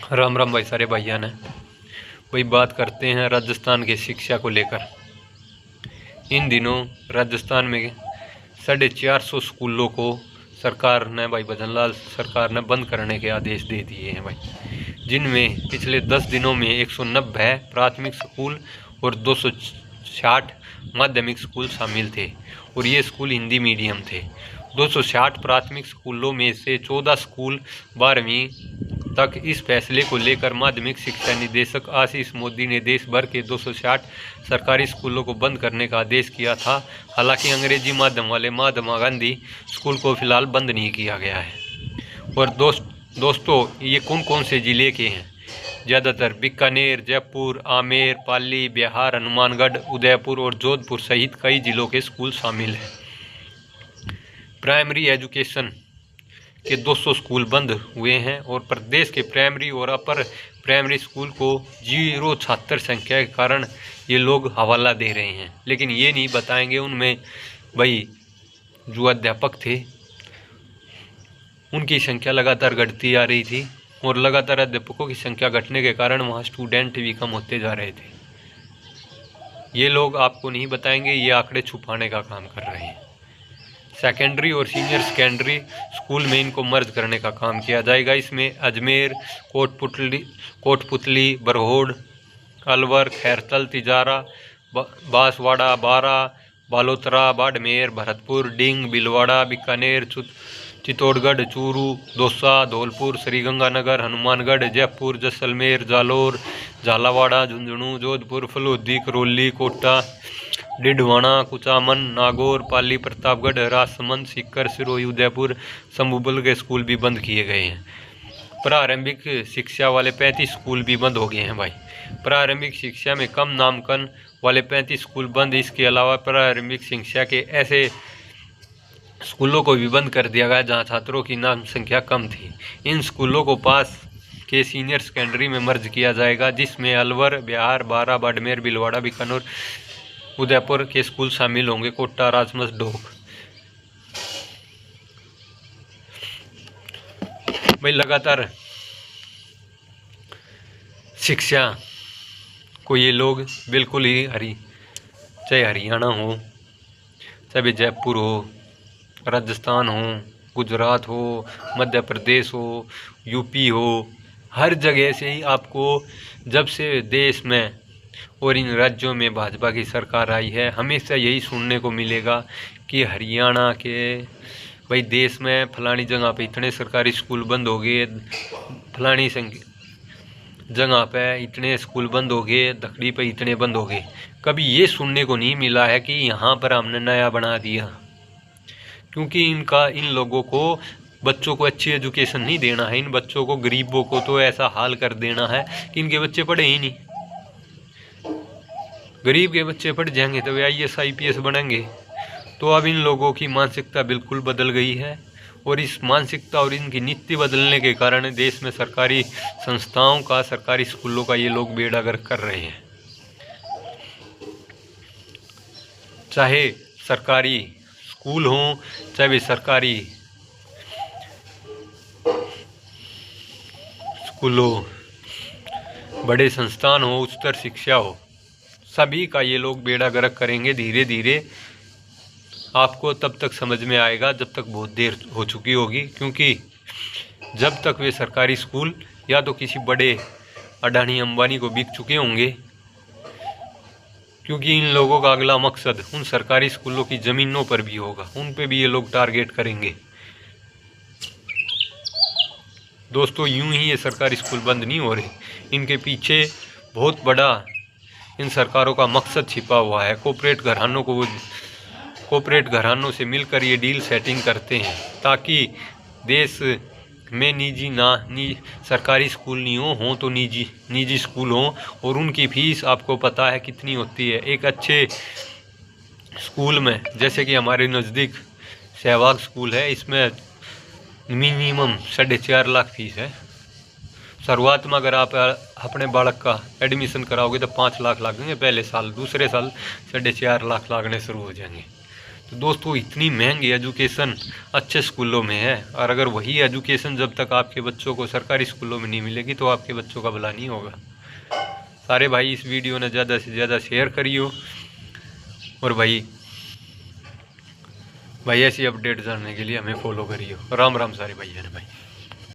राम राम भाई सारे भाइयों ने। भाई बात करते हैं राजस्थान की शिक्षा को लेकर। इन दिनों राजस्थान में 450 स्कूलों को सरकार ने भाई भजनलाल सरकार ने बंद करने के आदेश दे दिए हैं भाई, जिनमें पिछले 10 दिनों में 190 प्राथमिक स्कूल और 260 माध्यमिक स्कूल शामिल थे और ये स्कूल हिंदी मीडियम थे। 260 प्राथमिक स्कूलों में से 14 स्कूल 12वीं तक। इस फैसले को लेकर माध्यमिक शिक्षा निदेशक आशीष मोदी ने देश भर के 260 सरकारी स्कूलों को बंद करने का आदेश किया था। हालांकि अंग्रेजी माध्यम वाले महात्मा गांधी स्कूल को फिलहाल बंद नहीं किया गया है। और दोस्तों ये कौन कौन से ज़िले के हैं? ज़्यादातर बीकानेर, जयपुर, आमेर, पाली, बिहार, हनुमानगढ़, उदयपुर और जोधपुर सहित कई जिलों के स्कूल शामिल हैं। प्राइमरी एजुकेशन के 200 स्कूल बंद हुए हैं और प्रदेश के प्राइमरी और अपर प्राइमरी स्कूल को 0 छात्र संख्या के कारण ये लोग हवाला दे रहे हैं, लेकिन ये नहीं बताएंगे उनमें भाई जो अध्यापक थे उनकी संख्या लगातार घटती आ रही थी और लगातार अध्यापकों की संख्या घटने के कारण वहाँ स्टूडेंट भी कम होते जा रहे थे। ये लोग आपको नहीं बताएंगे, ये आंकड़े छुपाने का काम कर रहे हैं। सेकेंडरी और सीनियर सेकेंडरी स्कूल में इनको मर्ज करने का काम किया जाएगा। इसमें अजमेर, कोटपुतली, बरहोड़, अलवर, खैरतल, तिजारा, बांसवाड़ा, बारा, बालोतरा, बाड़मेर, भरतपुर, डिंग, बिलवाड़ा, बीकानेर, चित्तौड़गढ़, चूरू, दौसा, धौलपुर, श्रीगंगानगर, हनुमानगढ़, जयपुर, जैसलमेर, जालोर, झालावाड़ा, झुंझुनू, जोधपुर, फलोदी, करौली, कोटा, डिडवाना, कुचामन, नागौर, पाली, प्रतापगढ़, राजसमंद, सीकर, सिरोही, उदयपुर, संभुबल के स्कूल भी बंद किए गए हैं। प्रारंभिक शिक्षा वाले 35 स्कूल भी बंद हो गए हैं भाई। प्रारंभिक शिक्षा में कम नामांकन वाले 35 स्कूल बंद। इसके अलावा प्रारंभिक शिक्षा के ऐसे स्कूलों को भी बंद कर दिया गया जहां छात्रों की नाम संख्या कम थी। इन स्कूलों को पास के सीनियर सेकेंडरी में मर्ज किया जाएगा, जिसमें अलवर, बिहार, बारा, बाड़मेर, बिलवाड़ा, बीकानेर, उदयपुर के स्कूल शामिल होंगे। कोटा, राजमस, ढोक। भाई लगातार शिक्षा को ये लोग बिल्कुल ही चाहे हरियाणा हो, चाहे जयपुर हो, राजस्थान हो, गुजरात हो, मध्य प्रदेश हो, यूपी हो, हर जगह से ही आपको जब से देश में और इन राज्यों में भाजपा की सरकार आई है हमेशा यही सुनने को मिलेगा कि हरियाणा के भाई देश में फलानी जगह पे इतने सरकारी स्कूल बंद हो गए, फलानी जगह पे इतने स्कूल बंद हो गए, दखड़ी पे इतने बंद हो गए। कभी ये सुनने को नहीं मिला है कि यहाँ पर हमने नया बना दिया, क्योंकि इन लोगों को बच्चों को अच्छी एजुकेशन नहीं देना है। इन बच्चों को, गरीबों को तो ऐसा हाल कर देना है कि इनके बच्चे पढ़े ही नहीं। गरीब के बच्चे पढ़ जाएंगे तो वे IAS IPS बनेंगे। तो अब इन लोगों की मानसिकता बिल्कुल बदल गई है और इस मानसिकता और इनकी नीति बदलने के कारण देश में सरकारी संस्थाओं का, सरकारी स्कूलों का ये लोग बेड़ा गर्क कर रहे हैं। चाहे सरकारी स्कूल हों, चाहे वे सरकारी स्कूल हो, बड़े संस्थान हो, उच्चतर शिक्षा हो, सभी का ये लोग बेड़ा गर्क करेंगे। धीरे धीरे आपको तब तक समझ में आएगा जब तक बहुत देर हो चुकी होगी, क्योंकि जब तक वे सरकारी स्कूल या तो किसी बड़े अडानी अंबानी को बिक चुके होंगे, क्योंकि इन लोगों का अगला मकसद उन सरकारी स्कूलों की ज़मीनों पर भी होगा, उन पे भी ये लोग टारगेट करेंगे। दोस्तों यूं ही ये सरकारी स्कूल बंद नहीं हो रहे, इनके पीछे बहुत बड़ा इन सरकारों का मकसद छिपा हुआ है। कॉर्पोरेट घरानों से मिलकर ये डील सेटिंग करते हैं ताकि देश में सरकारी स्कूल नहीं हो तो निजी स्कूल हो। और उनकी फीस आपको पता है कितनी होती है। एक अच्छे स्कूल में, जैसे कि हमारे नज़दीक सहवाग स्कूल है, इसमें मिनिमम 4.5 लाख फीस है। शुरुआत में अगर आप अपने बालक का एडमिशन कराओगे तो 5 लाख लगेंगे पहले साल, दूसरे साल 4.5 लाख लगने शुरू हो जाएंगे। तो दोस्तों इतनी महंगी एजुकेशन अच्छे स्कूलों में है, और अगर वही एजुकेशन जब तक आपके बच्चों को सरकारी स्कूलों में नहीं मिलेगी तो आपके बच्चों का भला नहीं होगा। सारे भाई इस वीडियो ने ज़्यादा से ज़्यादा शेयर करियो, और भाई ऐसी अपडेट जानने के लिए हमें फॉलो करियो। राम राम सारे भैया ने भाई।